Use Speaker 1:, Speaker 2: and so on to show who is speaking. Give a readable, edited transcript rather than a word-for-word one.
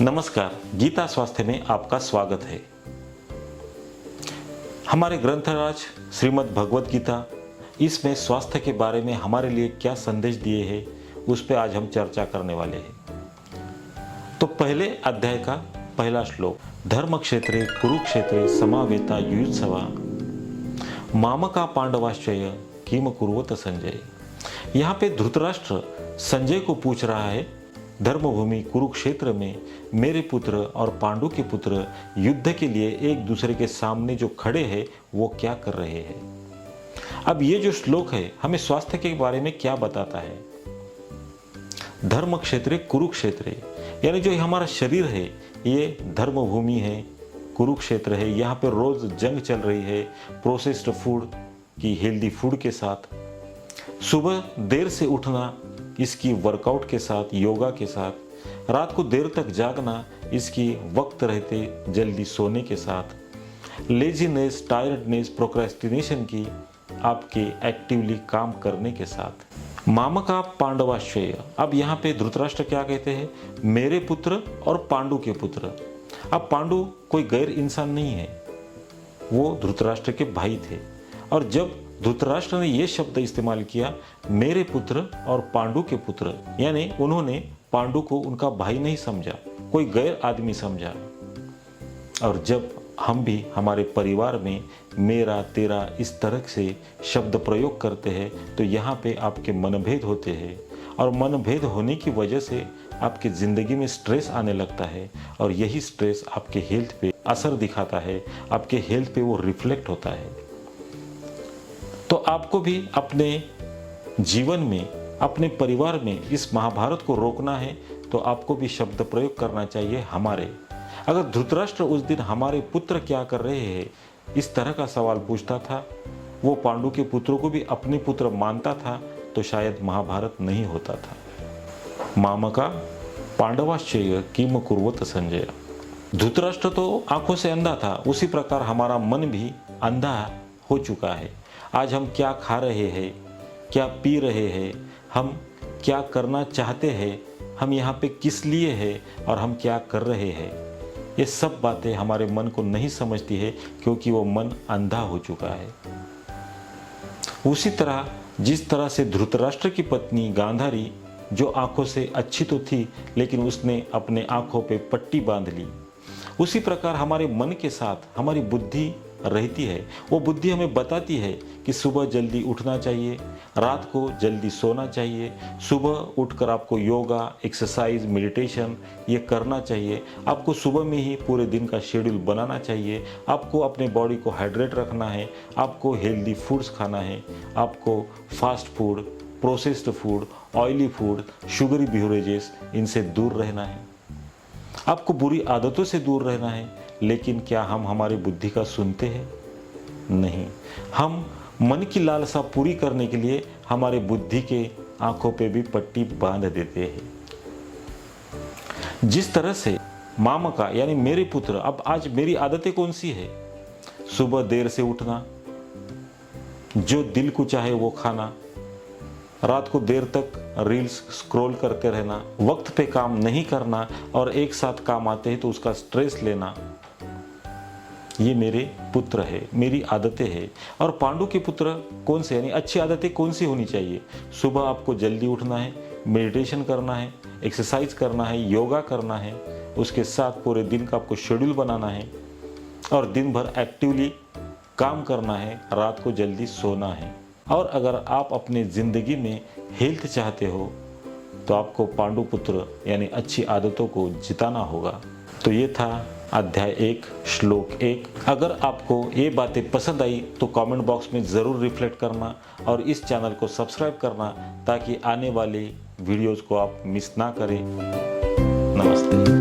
Speaker 1: नमस्कार, गीता स्वास्थ्य में आपका स्वागत है। हमारे ग्रंथराज श्रीमद् भगवत गीता इसमें स्वास्थ्य के बारे में हमारे लिए क्या संदेश दिए हैं उस पर आज हम चर्चा करने वाले हैं। तो पहले अध्याय का पहला श्लोक, धर्म क्षेत्रे कुरुक्षेत्रे समावेता युयुत्सवा मामका पांडवाश्चय किम कुर्वत संजय। यहाँ पे धृतराष्ट्र संजय को पूछ रहा है, धर्मभूमि कुरुक्षेत्र में मेरे पुत्र और पांडु के पुत्र युद्ध के लिए एक दूसरे के सामने जो खड़े हैं वो क्या कर रहे हैं। अब ये जो श्लोक है हमें स्वास्थ्य के बारे में क्या बताता है। धर्म क्षेत्र कुरुक्षेत्र यानी जो हमारा शरीर है ये धर्मभूमि है, कुरुक्षेत्र है। यहाँ पे रोज जंग चल रही है प्रोसेस्ड फूड की हेल्दी फूड के साथ। सुबह देर से उठना इसकी वर्कआउट के साथ, योगा के साथ, रात को देर तक जागना इसकी वक्त रहते जल्दी सोने के साथ, लेजीनेस, टायर्डनेस, प्रोक्रेस्टिनेशन की आपके एक्टिवली काम करने के साथ। मामका पांडवाश्चय, अब यहाँ पे धृतराष्ट्र क्या कहते हैं, मेरे पुत्र और पांडु के पुत्र। अब पांडु कोई गैर इंसान नहीं है, वो धृतराष्ट्र के भाई थे। और जब धृतराष्ट्र ने यह शब्द इस्तेमाल किया मेरे पुत्र और पांडु के पुत्र, यानी उन्होंने पांडु को उनका भाई नहीं समझा, कोई गैर आदमी समझा। और जब हम भी हमारे परिवार में मेरा तेरा इस तरह से शब्द प्रयोग करते हैं तो यहाँ पे आपके मनभेद होते हैं और मनभेद होने की वजह से आपकी ज़िंदगी में स्ट्रेस आने लगता है और यही स्ट्रेस आपके हेल्थ पे असर दिखाता है, आपके हेल्थ पे वो रिफ्लेक्ट होता है। तो आपको भी अपने जीवन में, अपने परिवार में इस महाभारत को रोकना है तो आपको भी शब्द प्रयोग करना चाहिए हमारे। अगर धृतराष्ट्र उस दिन हमारे पुत्र क्या कर रहे हैं इस तरह का सवाल पूछता था, वो पांडु के पुत्रों को भी अपने पुत्र मानता था तो शायद महाभारत नहीं होता था। मामका पांडवाश्चय किम कुर्वत संजय। धृतराष्ट्र तो आंखों से अंधा था, उसी प्रकार हमारा मन भी अंधा हो चुका है। आज हम क्या खा रहे हैं, क्या पी रहे हैं, हम क्या करना चाहते हैं, हम यहाँ पे किस लिए हैं और हम क्या कर रहे हैं, ये सब बातें हमारे मन को नहीं समझती है क्योंकि वो मन अंधा हो चुका है। उसी तरह जिस तरह से धृतराष्ट्र की पत्नी गांधारी जो आंखों से अच्छी तो थी लेकिन उसने अपने आंखों पे पट्टी बांध ली, उसी प्रकार हमारे मन के साथ हमारी बुद्धि रहती है। वो बुद्धि हमें बताती है कि सुबह जल्दी उठना चाहिए, रात को जल्दी सोना चाहिए, सुबह उठकर आपको योगा, एक्सरसाइज, मेडिटेशन ये करना चाहिए, आपको सुबह में ही पूरे दिन का शेड्यूल बनाना चाहिए, आपको अपने बॉडी को हाइड्रेट रखना है, आपको हेल्दी फूड्स खाना है, आपको fast food, processed food, oily food, sugary beverages इनसे दूर रहना है, आपको बुरी आदतों से दूर रहना है। लेकिन क्या हम हमारी बुद्धि का सुनते हैं? नहीं। हम मन की लालसा पूरी करने के लिए हमारे बुद्धि के आंखों पे भी पट्टी बांध देते हैं। जिस तरह से मामका यानी मेरे पुत्र, अब आज मेरी आदतें कौन सी है? सुबह देर से उठना, जो दिल को चाहे वो खाना, रात को देर तक रील्स स्क्रॉल करते रहना, वक्त पे काम नहीं करना और एक साथ काम आते हैं तो उसका स्ट्रेस लेना, ये मेरे पुत्र है, मेरी आदतें हैं। और पांडु के पुत्र कौन से, यानी अच्छी आदतें कौन सी होनी चाहिए? सुबह आपको जल्दी उठना है, मेडिटेशन करना है, एक्सरसाइज करना है, योगा करना है, उसके साथ पूरे दिन का आपको शेड्यूल बनाना है और दिन भर एक्टिवली काम करना है, रात को जल्दी सोना है। और अगर आप अपने ज़िंदगी में हेल्थ चाहते हो तो आपको पांडु पुत्र यानी अच्छी आदतों को जिताना होगा। तो ये था अध्याय 1 श्लोक 1। अगर आपको ये बातें पसंद आई तो कमेंट बॉक्स में ज़रूर रिफ्लेक्ट करना और इस चैनल को सब्सक्राइब करना ताकि आने वाले वीडियोज़ को आप मिस ना करें। नमस्ते।